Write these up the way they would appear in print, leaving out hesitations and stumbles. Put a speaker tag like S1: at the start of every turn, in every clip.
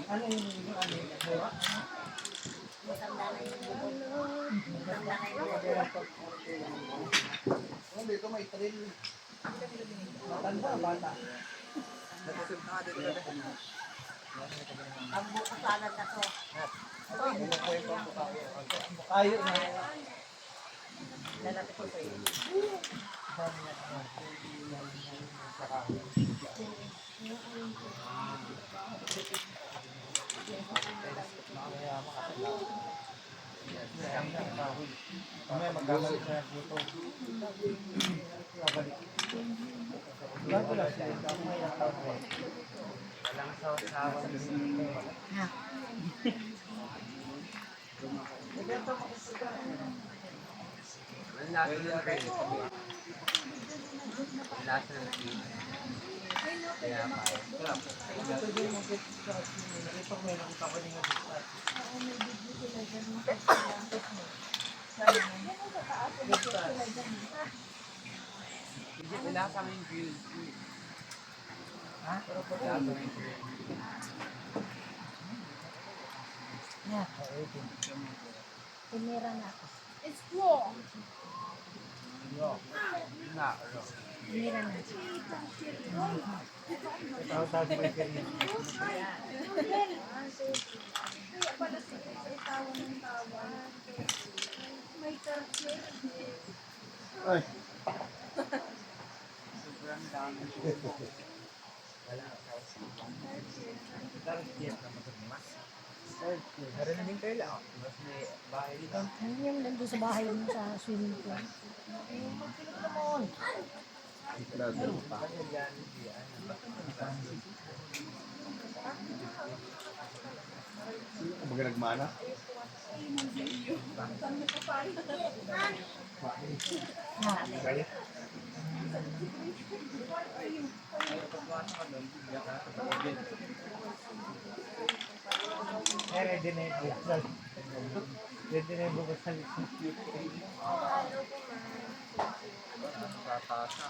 S1: Ano yung mura? Dito may trail. Matanda, bata.
S2: Ang buko salad na to.
S1: Ayo na.
S2: Lalapit ko sa iyo.
S1: May magkabalik na dito. Walang sawa sa dito.
S3: Wala kami grill.
S1: Ha?
S2: Tinira na ako. Tinira na.
S1: Tawag mo yung ganyan. Ay.
S3: Sobrang dami. Meron din kayo lang. Mas may bahay dito.
S2: Ano yung nandun sa bahay mo sa swimming pool?
S1: Baga nagmana? Ready na yung buksan. Ready na yung buksan.
S3: Nakakasa.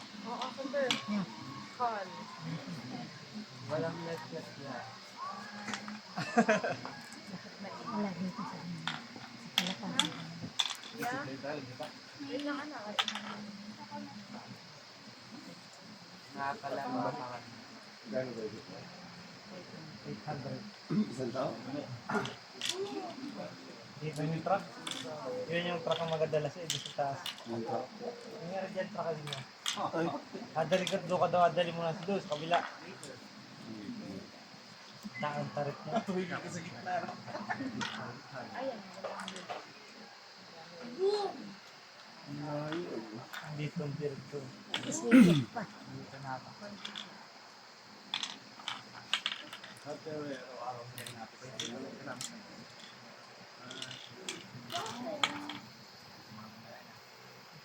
S2: Call.
S3: Walang net na.
S2: Wala dito sa Palapan.
S3: Nakakalama ka.
S1: Gano'n ba ito? 800. Isang tao? Dito yung truck. Yun yung truck ang magdadala sa sa taas. Yung truck? Yung nga dyan truck din mo. Adali ka doon ka daw, adali mo na doon sa kabila. Taang tarik niya. Tuwing ka sa gitna. Dito ang direkto.
S2: Iswigit pa.
S3: Dito na ako.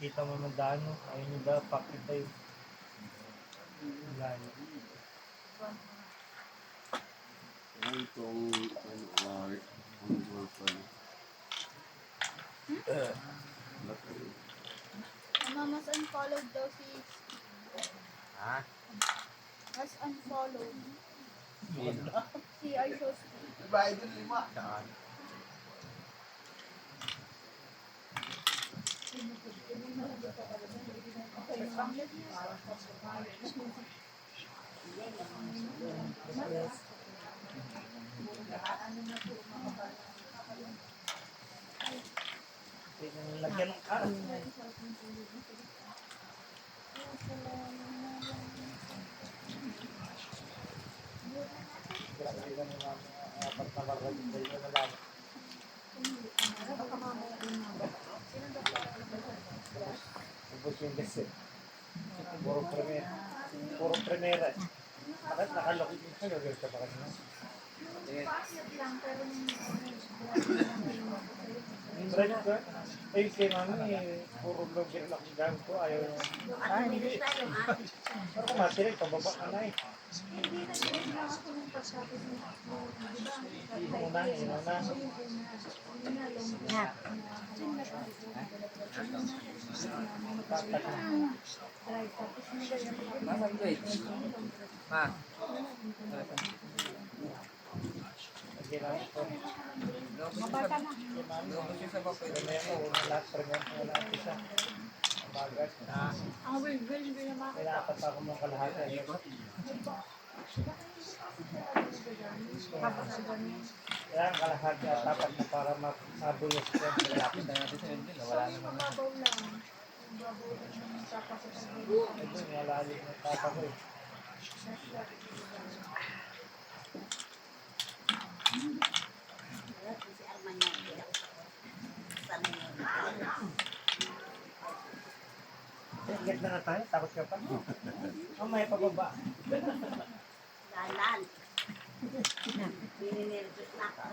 S1: Kita mo ng daan, no? Ayun yung daan, pakit tayo. Layo.
S4: Itong
S5: Mama, mas unfollowed daw si...
S3: Ha?
S5: Mas unfollowed.
S3: Sino?
S5: Si Arshos.
S3: Saan?
S1: Lagyan ng car. Apat na barrel dito na lang. Ubus yung gas eh. Puro primera. Nakalokit yung sa'yo. Gawin ka pa kanina.
S5: Packet lang, pero
S1: Brad ko, ay kay mami, puro vlogger lang ang gamit ko, ayaw niya. Hindi. Pero kung matirik, pababa ka na eh. Una.
S2: Yan.
S3: Nasaan ko eh? Ma.
S1: Lagi lang ito.
S2: Mabata na.
S3: Lubos yung sa bapoy.
S1: May ako, unang lahat, pregnant mo lahat isa. Bagat.
S2: Ang will hindi naman.
S1: May naapat pa ako mong kalahati. Kaya ang kalahati at tapat na para mabulos ko yung lalaki.
S3: Kita natin sa Edwin. Wala naman na.
S1: Ay doon, nalalim na tapa ko eh. Ingat na na tayo, takot ka pa. Mamaya pababa.
S6: Dalan. Pininervous na ako.